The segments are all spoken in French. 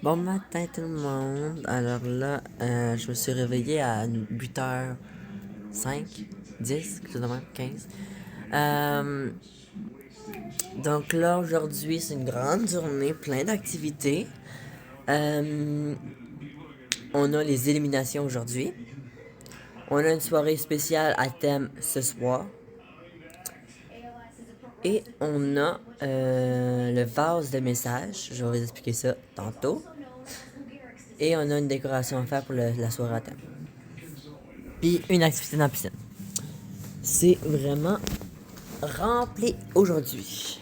Bon matin tout le monde. Alors là, je me suis réveillé à 8h05, 10, quelque chose de même, 15. Euh, donc là, aujourd'hui, c'est une grande journée, plein d'activités. Euh, on a les éliminations aujourd'hui. On a une soirée spéciale à thème ce soir. Et on a le vase de messages. Je vais vous expliquer ça tantôt. Et on a une décoration à faire pour la soirée à thème. Puis une activité dans la piscine. C'est vraiment rempli aujourd'hui.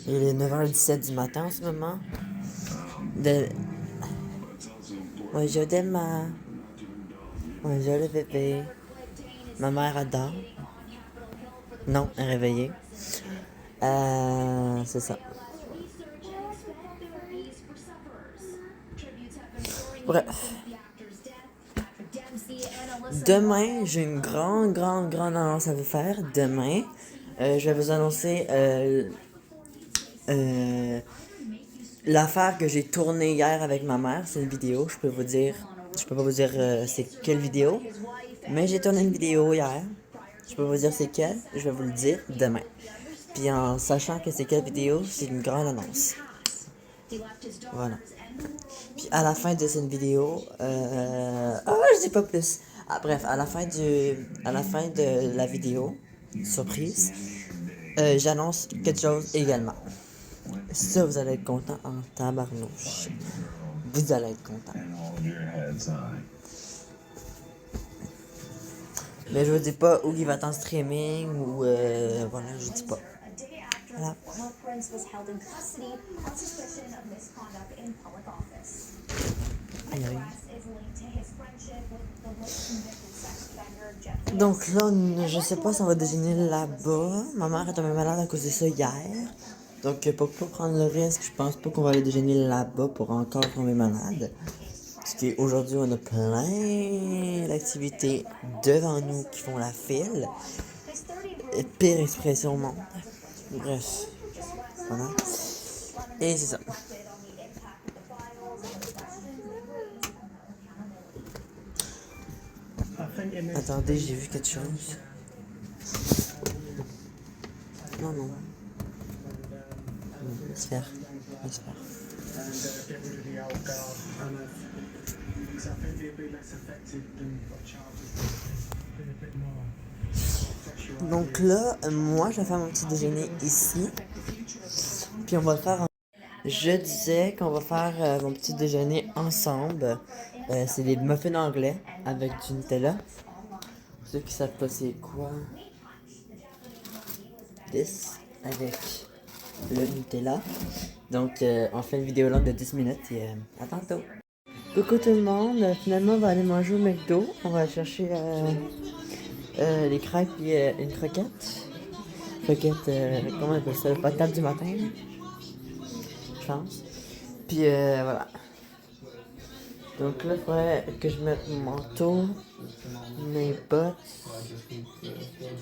Il est 9h17 du matin en ce moment. De... Bonjour Delma. Bonjour le bébé. Ma mère adore. Non, elle est réveillée. C'est ça. Bref. Demain, j'ai une grande annonce à vous faire. Demain, je vais vous annoncer euh, l'affaire que j'ai tournée hier avec ma mère. C'est une vidéo, je peux vous dire. Je peux pas vous dire c'est quelle vidéo. Mais j'ai tourné une vidéo hier. Je peux vous dire c'est quelle. Je vais vous le dire demain. Puis en sachant que c'est quelle vidéo, c'est une grande annonce. Voilà. Puis à la fin de cette vidéo, je dis pas plus. Ah, bref, à la fin de la vidéo, surprise, j'annonce quelque chose également. Ça, vous allez être content en tabarnouche. Vous allez être content. Mais je vous dis pas où il va être en streaming ou voilà, je vous dis pas. Voilà. Aïe, aïe. Donc là, je sais pas si on va déjeuner là-bas. Ma mère est tombée malade à cause de ça hier. Donc pour pas prendre le risque, je pense pas qu'on va aller déjeuner là-bas pour encore tomber malade. Parce qu'aujourd'hui, on a plein d'activités devant nous qui font la file. Et pire expression au monde. Bref. Voilà. Et c'est ça. Attendez, j'ai vu quelque chose. Non, non. J'espère. J'espère. Donc là, moi, je vais faire mon petit déjeuner ici. Puis on va le faire en... Je disais qu'on va faire mon petit déjeuner ensemble. C'est des muffins anglais avec du Nutella. Pour ceux qui savent pas c'est quoi. This avec le Nutella. Donc on fait une vidéo longue de 10 minutes et à tantôt. Coucou tout le monde, finalement on va aller manger au McDo. On va chercher les crêpes et une croquette. Croquette, comment on appelle ça? Le potable du matin, je pense. Puis voilà. Donc là, il faudrait que je mette mon manteau, mes bottes.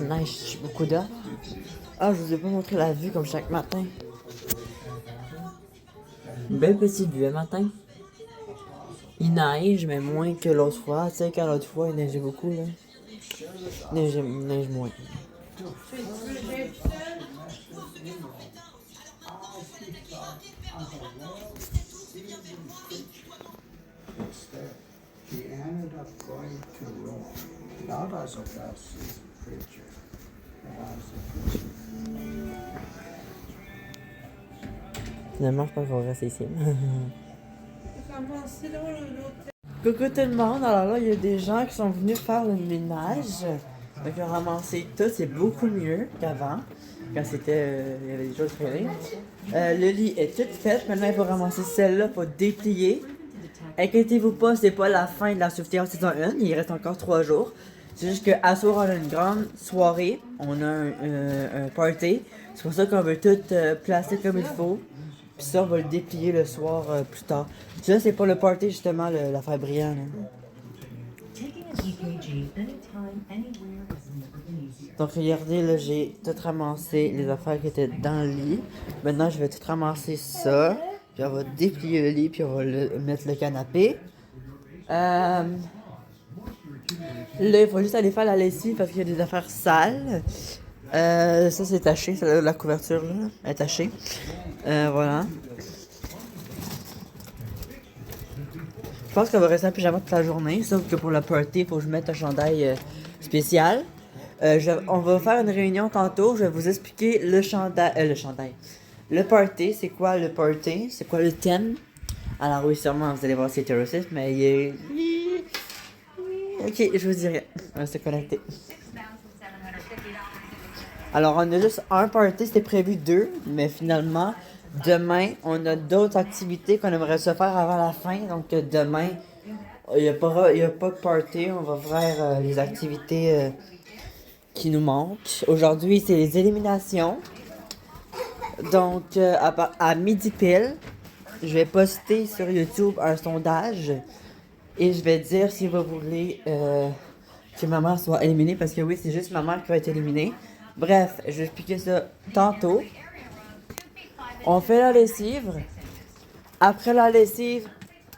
Nice, j'ai beaucoup d'heures. Ah, je vous ai pas montré la vue comme chaque matin. Une belle petite vue le matin. Il neige, mais moins que l'autre fois. Tu sais, quand l'autre fois, il neigeait beaucoup, là. Il neige moins. He ended up going to Rome, not as a Baptist preacher, but as a Christian. Finalement, je pense qu'on va rester ici. Coucou tout le monde, alors là il y a des gens qui sont venus faire le ménage. Donc ils ont ramassé tout, c'est beaucoup mieux qu'avant. Quand c'était, il y avait des choses traînées. Le lit est tout fait, maintenant il faut ramasser celle-là pour déplier. Inquiétez-vous pas, c'est pas la fin de la Sauveterre saison 1, il reste encore 3 jours. C'est juste qu'à soir on a une grande soirée, on a un party. C'est pour ça qu'on veut tout placer comme il faut. Puis ça, on va le déplier le soir plus tard. Ça, c'est pour le party, justement, l'affaire brillante. Donc, regardez, là, j'ai tout ramassé les affaires qui étaient dans le lit. Maintenant, je vais tout ramasser ça. Puis on va déplier le lit, puis on va mettre le canapé. Là, il faut juste aller faire la lessive parce qu'il y a des affaires sales. Ça, c'est taché, la couverture là, est tachée. Voilà. Je pense qu'on va rester en pyjama toute la journée, sauf que pour la party, il faut que je mette un chandail spécial. On va faire une réunion tantôt, je vais vous expliquer le chandail. Le party, c'est quoi le party? C'est quoi le thème? Alors oui, sûrement, vous allez voir c'est hétérosexuel, mais il est... Ok, je vous dirai. On va se connecter. Alors, on a juste un party, c'était prévu 2, mais finalement, demain, on a d'autres activités qu'on aimerait se faire avant la fin. Donc, demain, il n'y a pas de party, on va faire les activités qui nous manquent. Aujourd'hui, c'est les éliminations. Donc, à midi pile, je vais poster sur YouTube un sondage et je vais dire si vous voulez que ma mère soit éliminée, parce que oui, c'est juste ma mère qui va être éliminée. Bref, je vais expliquer ça tantôt. On fait la lessive. Après la lessive,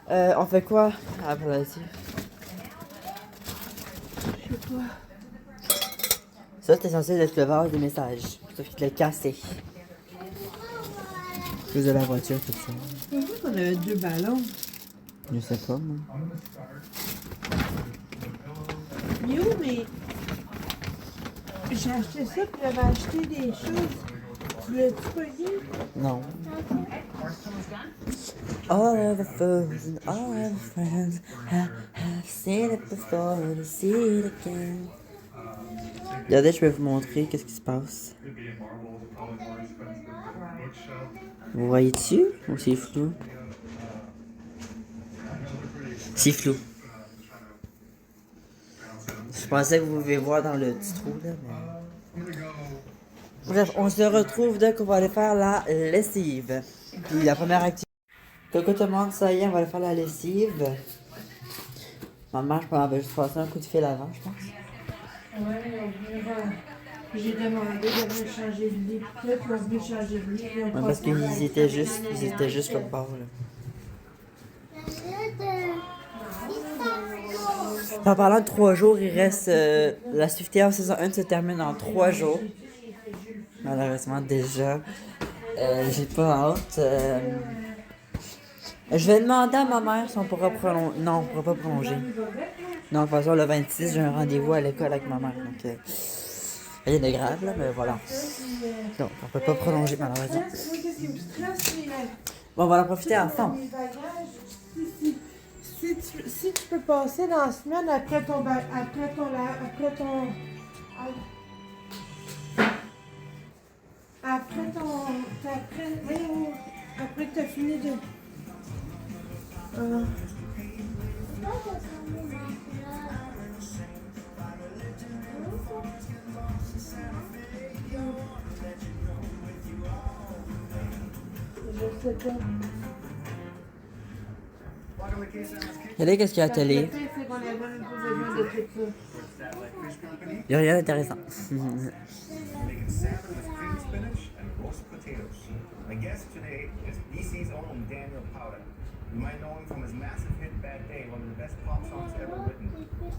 on fait quoi après la lessive? Je sais pas. Ça, c'était censé être le vase des messages. Sauf qu'il l'a cassé. Plus de la voiture, tout ça. C'est vrai qu'on avait 2 ballons. Je sais pas, moi. Yo, mais j'ai acheté ça, puis j'avais acheté des choses. Tu l'as-tu payé? Non. All of the fools and all of the friends have seen it before to see it again. Regardez, je vais vous montrer qu'est-ce qui se passe. Vous voyez-tu ou c'est flou? C'est flou. Je pensais que vous pouvez voir dans le petit trou là, mais... Bref, on se retrouve dès qu'on va aller faire la lessive. Puis la première activité. Coucou tout le monde, ça y est, on va aller faire la lessive. Maman, je pense, elle va juste passer un coup de fil avant, je pense. Ouais, j'ai demandé de venir changer le lit, puis ils ont venu changer le lit. Ouais, parce qu'ils étaient juste l'autre bord là. En parlant de 3 jours, il reste la Swiftie saison 1 se termine en 3 jours. Malheureusement déjà. J'ai pas hâte. Je vais demander à ma mère si on pourra prolonger. Non, on pourra pas prolonger. Non, de toute façon, le 26, j'ai un rendez-vous à l'école avec ma mère. Donc, rien de grave là, mais voilà. Donc, on peut pas prolonger malheureusement. Bon, on va en profiter à fond. Si tu peux passer dans la semaine après après que tu as fini de... Je sais pas. Regardez qu'est-ce qu'il y a à la télé. Le pire, c'est qu'on avait même pas besoin de tout ça. Il y a rien d'intéressant. Making salmon with cream spinach and roast potatoes. My guest today is BC's own Daniel Powder. You might know him from his massive hit Bad Day, one of the best pop songs ever written.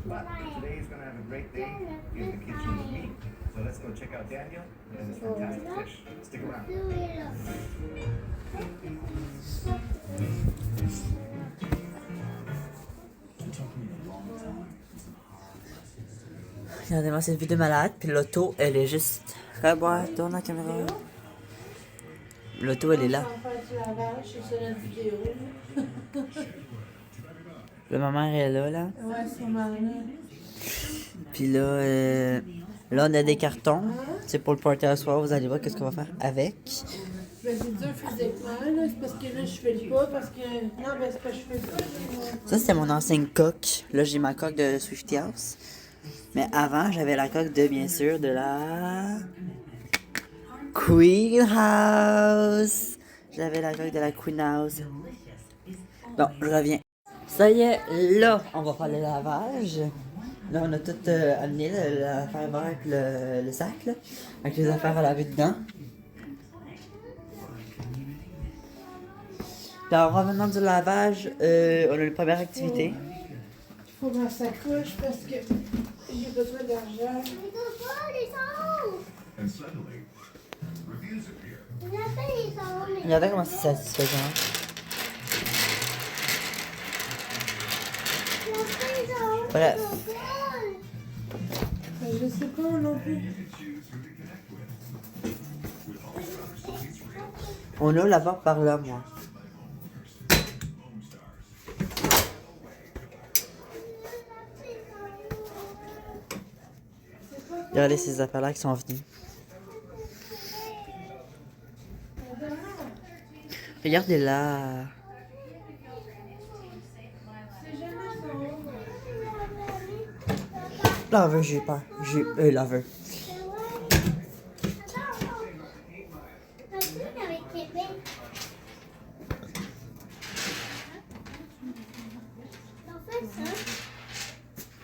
But today he's going to have a great day in the kitchen with me. So let's go check out Daniel and his fantastic fish. Stick around. Regardez-moi cette vidéo malade, puis l'auto, elle est juste... Regarde, tourne la caméra. L'auto, elle est là. On va faire du lavage, c'est ça notre vidéo. Là, ma mère est là. Ouais, sûrement là. Puis là, on a des cartons. C'est pour le party à soir, vous allez voir qu'est-ce qu'on va faire avec. Ben, c'est dur physiquement, là. C'est parce que là, je fais le pas, parce que... Non, ben, c'est pas que je fais le pas. Ça, c'était mon ancienne coque. Là, j'ai ma coque de Swiftie House. Mais avant, j'avais la coque de, bien sûr, de la... Queen House. J'avais la coque de la Queen House. Bon, je reviens. Ça y est, là, on va faire le lavage. Là, on a tout amené, l'affaire avec le sac, là, avec les affaires à laver dedans. Puis en revenant du lavage, on a une première activité. Il faut ma sacoche parce que j'ai besoin d'argent. And suddenly, reviews appear. Regardez comment c'est satisfaisant. Bref. Ben, je sais pas non plus. On ouvre la porte par là, moi. Regardez ces affaires-là qui sont venus. Regardez-là. Laveur, j'ai peur. Laveur.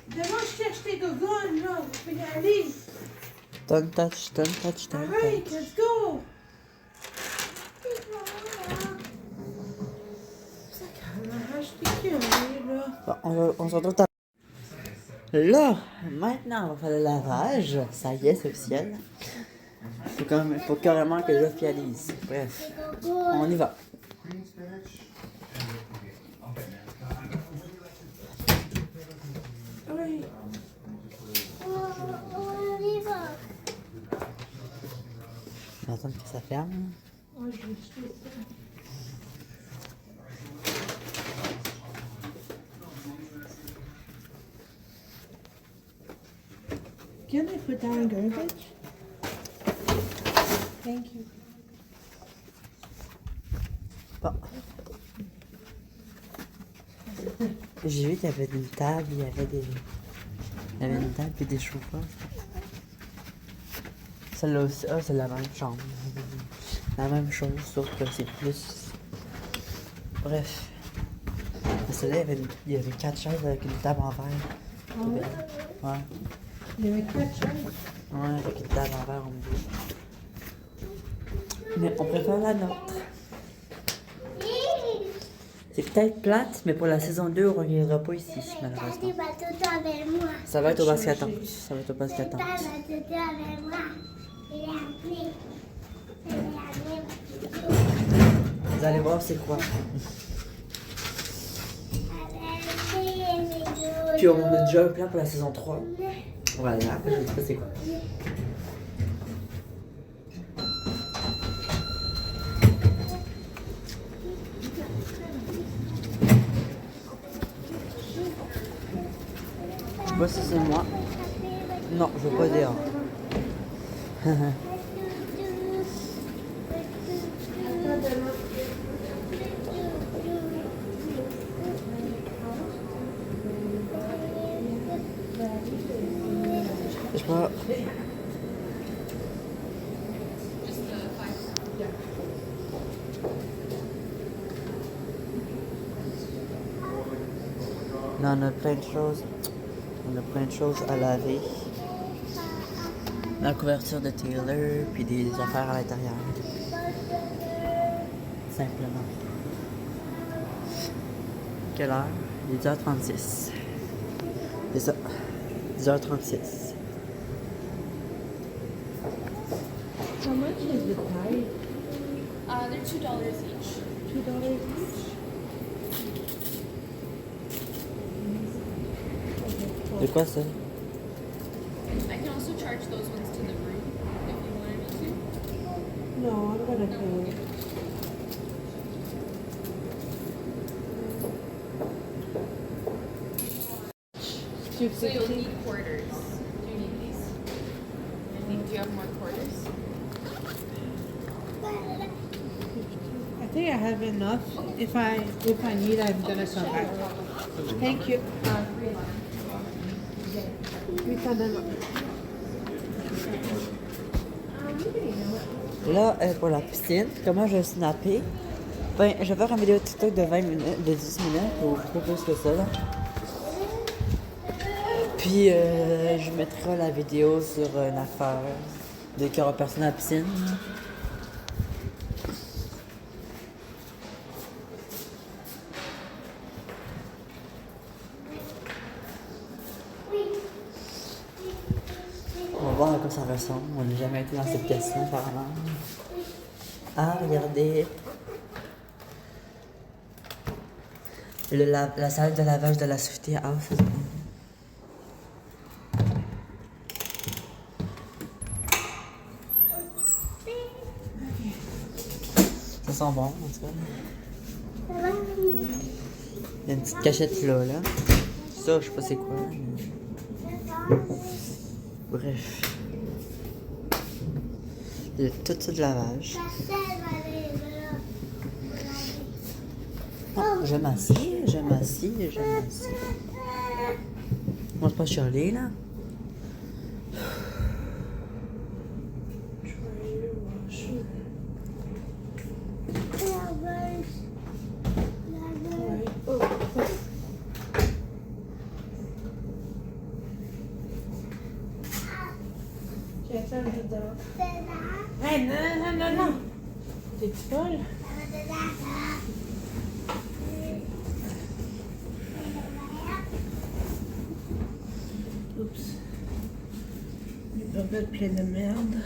Demain, je cherche tes gogones, là. Je peux y aller. Don't touch. Alright, let's go. Acheter là. Bon, on se retrouve tard. Là, maintenant, on va faire le lavage. Ça y est, c'est officiel. Faut carrément que j'officialise. Bref, on y va. Oui. On va attendre que ça ferme. Ouais, je vais jeter ça. Can I put down garbage? Thank you. Bon. J'ai vu qu'il y avait une table, il y avait une table et des chauffeurs. Celle-là aussi, c'est la même chambre. La même chose, sauf que c'est plus. Bref. Mais celle-là, il y avait 4 chaises avec une table en verre. Ah ouais? Ouais. Il y avait 4 chaises. Ouais, avec une table en verre au milieu. Mais on préfère la nôtre. C'est peut-être plate, mais pour la saison 2, on ne reviendra pas ici, malheureusement. Ça va être au basket house. Ça va être au basket house. Vous allez voir c'est quoi. Puis on a déjà un plan pour la saison 3. Voilà, je sais pas c'est quoi. Je sais pas si c'est moi. Non, je veux pas dehors. Je sais pas. Non, on a plein de choses. On a plein de choses à laver. La couverture de Taylor, puis des affaires à l'intérieur. Simplement. Quelle heure? Il est 10h36. C'est ça. 10h36. How much is the tie? They're $2 each. $2 each? C'est quoi ça? I can also charge those ones to the room if you wanted me to. No, I'm gonna pay it. So you'll need quarters. Do you need these? Do you have more quarters? I think I have enough. If I need, I'm gonna come back. Thank you. Là, pour la piscine, comment je vais snapper? Ben, je vais faire une vidéo TikTok de 20 minutes, de 10 minutes, ou pas plus que ça, là. Puis, je mettrai la vidéo sur une affaire de qu'il y aura personne à la piscine. caleçon. On n'a jamais été dans cette pièce-là, apparemment. Ah, regardez. La salle de lavage de la Softy House. Ça sent bon, en tout cas. Il y a une petite cachette là. Ça, je sais pas c'est quoi. Mais... Bref. Il y a tout ça de lavage. Oh, je m'assieds. Moi, c'est pas chialer, là. Hey, non. T'es folle? Oups. Les bobettes pleines de merde.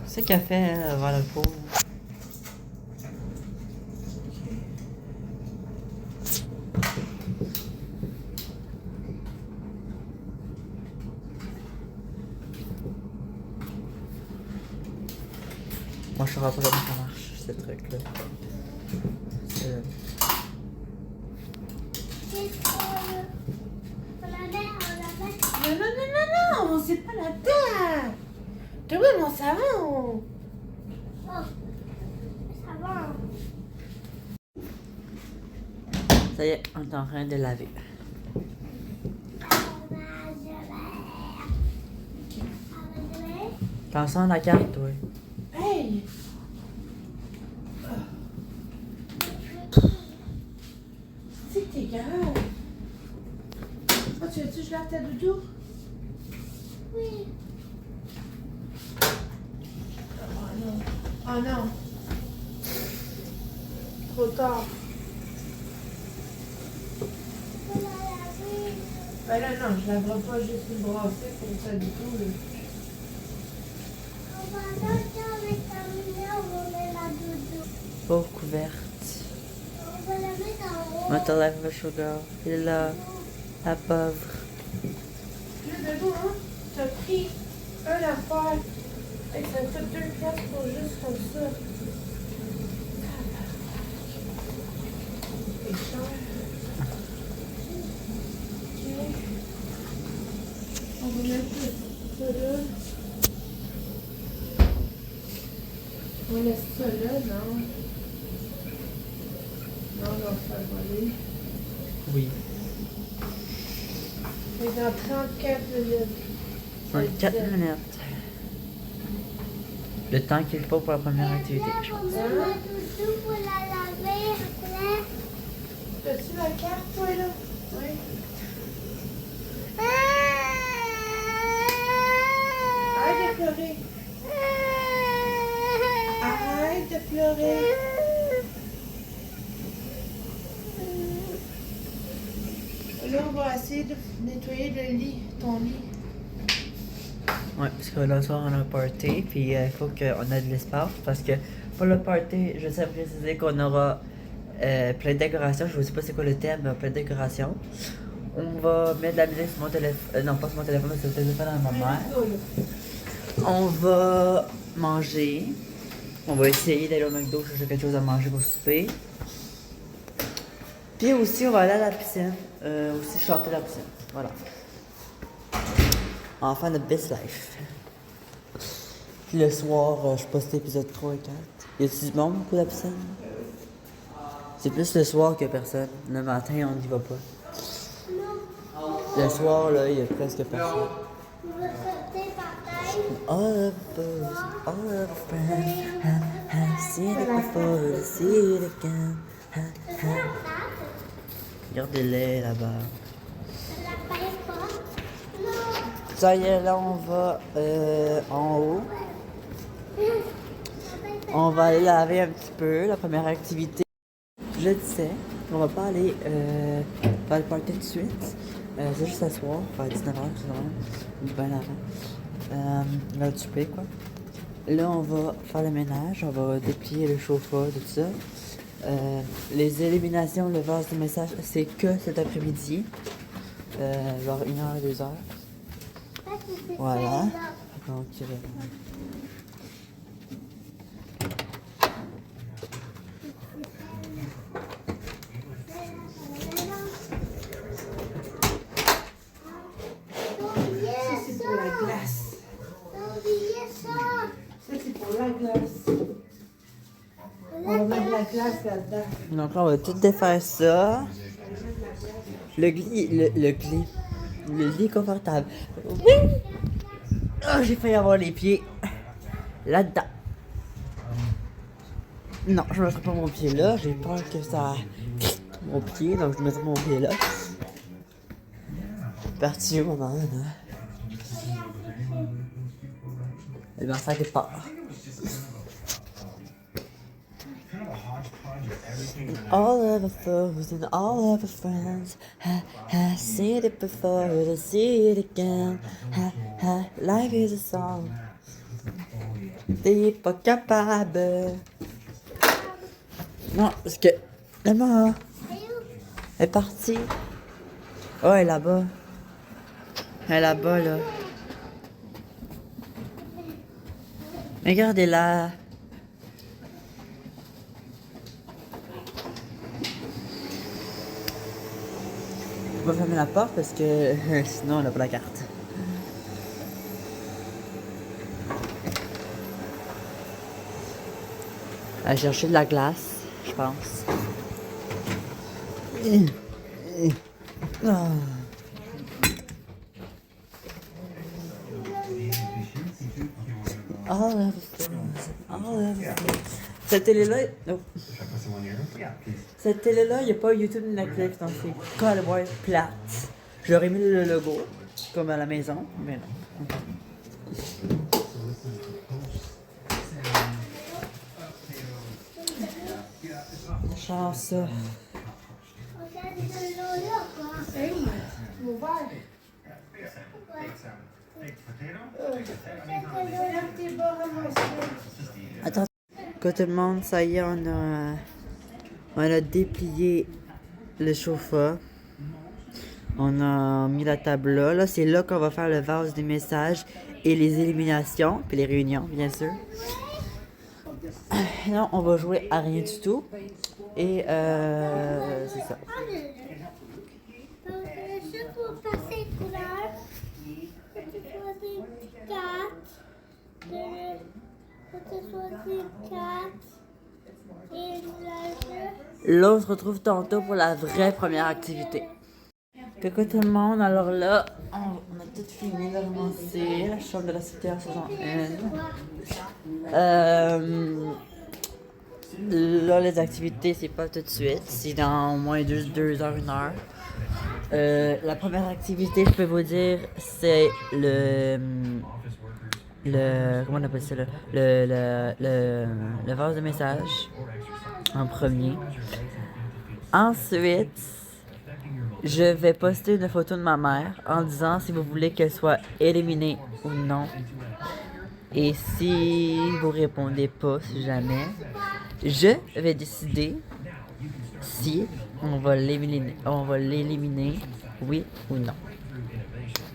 C'est qu'elle fait vers le pot. Moi, je saurais pas comment ça marche, ce truc-là. Non, c'est pas la terre. T'as vu mon savon? Ça y est, on est en train de laver. T'en sens la carte, toi? Hey! C'est que t'es grave. Oh, tu veux-tu que je lave ta doudou? Oui. Oh non. Trop tard. Ben là, non, je laverai pas juste une brassée pour ça du tout. Là. On va terminer, on va mettre la doudou. Pauvre couverte. On va la mettre en haut. Moi, te lève le sugar. Il est là. La pauvre. Là, Doudou, hein, t'as pris un affaire. Et ça coûte 2 piastres pour juste comme ça. C'est cher. Ok. On va mettre ça là. On laisse ça là, non? Non, on va faire voler. Oui. C'est dans 34 minutes. 24 minutes. Le temps qu'il faut pour la première activité, je On pense. va mettre la doudou pour la laver après. T'as-tu la carte, toi, là? Oui. Arrête de pleurer. Arrête de pleurer. Là, on va essayer de nettoyer le lit, ton lit. Ouais, parce que là, soir, on a un party, puis il faut qu'on ait de l'espace, parce que pour le party, je sais préciser qu'on aura plein de décorations. Je ne sais pas c'est quoi le thème, mais plein de décorations. On va mettre de la musique sur mon téléphone, non pas sur mon téléphone, mais sur le téléphone de ma mère. On va manger. On va essayer d'aller au McDo chercher quelque chose à manger pour souper. Puis aussi, on va aller à la piscine. Aussi chanter à la piscine. Voilà. Enfin, notre best life. Puis le soir, je poste l'épisode 3 et 4. Y a-t-il du monde pour la piscine? C'est plus le soir que personne. Le matin, on n'y va pas. Le soir, là, il y a presque personne. On va sauter par terre. All of us, all of our friends, have seen it before, see it again. Regardez-les là-bas. Ça y est, là, on va en haut. On va aller laver un petit peu, la première activité. Je le disais, on va pas aller faire le party tout de suite. C'est juste ce soir, vers 19h, ou bien avant. Là, tu payes, quoi. Là, on va faire le ménage, on va déplier le chauffeur, tout ça. Les éliminations, le vase de message, c'est que cet après-midi. Genre 1h, 2h. Voilà. Donc, C'est pour la glace. Ça, c'est pour la glace. On va mettre la glace là-dedans. donc là, on va tout défaire ça. Le lit confortable. Oui! Oh, j'ai failli avoir les pieds là-dedans. Non, je ne mettrai pas mon pied là. J'ai peur que ça... Mon pied, donc je mettrai mon pied là. Parti au moment, là. Eh bien, ça quelque part. All of our foes and all of our friends ha, seen it before, we'll see it again. Ha, life is a song. T'es pas capable. Non, parce que la maman est partie. Oh, elle est là-bas. Elle est là-bas, là. Regardez-la. On va fermer la porte parce que sinon on n'a pas la carte. À chercher de la glace, je pense. Ah. Cette télé-là, oh. Cette télé-là, il n'y a pas YouTube ni Netflix, donc c'est color plate. J'aurais mis le logo, comme à la maison, mais non. Chance. Hey, mon verre. Lève tes bas, ramasse-le. Attends, quoi tout le monde, ça y est, on a déplié le chauffeur. On a mis la table là. Là, c'est là qu'on va faire le vase des messages et les éliminations, puis les réunions, bien sûr. Non, on va jouer à rien du tout. Et c'est ça. C'est pour passer couleur. Faut que tu choisis 4. Faut que tu choisis 4. Et Là, on se retrouve tantôt pour la vraie première activité. Coucou tout le monde, alors là, on a tout fini de ramasser la chambre de la cité saison 1. Là, les activités, c'est pas tout de suite, c'est dans au moins 2 heures, 1 heure. La première activité, je peux vous dire, c'est le comment on appelle ça, le vase de message en premier. Ensuite, je vais poster une photo de ma mère en disant si vous voulez qu'elle soit éliminée ou non. Et si vous répondez pas, si jamais, je vais décider si on va l'éliminer, oui ou non.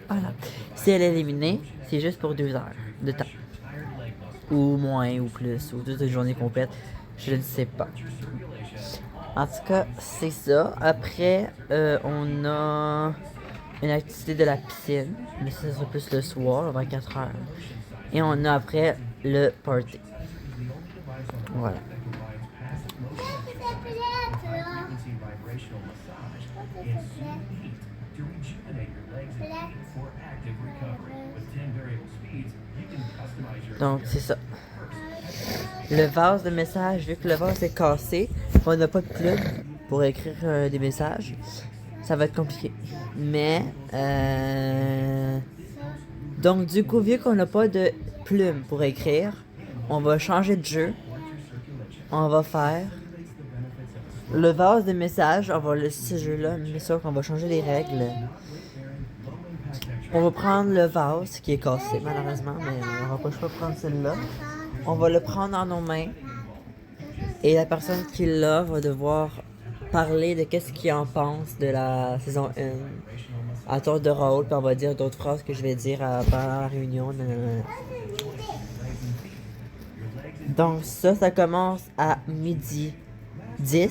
Voilà. Si elle est éliminée, c'est juste pour 2 heures de temps. Ou moins, ou plus, ou toute une journée complète. Je ne sais pas. En tout cas, c'est ça. Après, on a une activité de la piscine. Mais ça sera plus le soir, vers 4 heures. Et on a après le party. Voilà. Donc, c'est ça. Le vase de messages, vu que le vase est cassé, on n'a pas de plug pour écrire des messages, ça va être compliqué. Mais, Donc, du coup, vu qu'on n'a pas de plume pour écrire, on va changer de jeu. On va faire le vase de messages. On va laisser ce jeu-là, mais sûr qu'on va changer les règles. On va prendre le vase qui est cassé, malheureusement, mais on va pas prendre celui-là. On va le prendre dans nos mains. Et la personne qui l'a va devoir parler de qu'est-ce qu'il en pense de la saison 1 à tour de rôle, puis on va dire d'autres phrases que je vais dire pendant la réunion. Nanana. Donc ça commence à 12h10.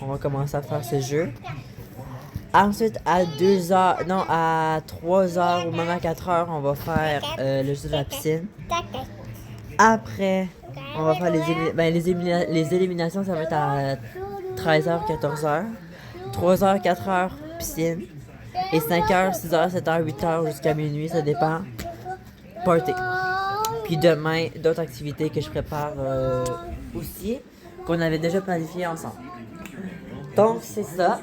On va commencer à faire ce jeu. Ensuite, à 2h, non, à 3h ou même à 4h, on va faire le jeu de la piscine. Après, on va faire les éliminations, ça va être à 13h, 14h. 3h, 4h, piscine. Et 5h, 6h, 7h, 8h jusqu'à minuit, ça dépend. Party. Puis demain, d'autres activités que je prépare aussi, qu'on avait déjà planifié ensemble. Donc, c'est ça.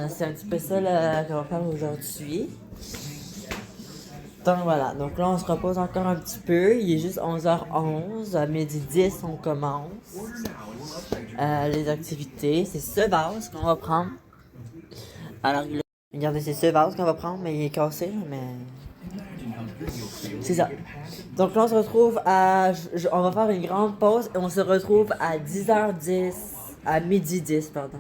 C'est un petit peu ça qu'on va faire aujourd'hui. Donc voilà, donc là on se repose encore un petit peu, il est juste 11h11, à 12h10 on commence les activités, c'est ce vase qu'on va prendre. Alors regardez, c'est ce vase qu'on va prendre, mais il est cassé, mais c'est ça. Donc là on se retrouve on va faire une grande pause et on se retrouve à 10h10, à 12h10 pardon.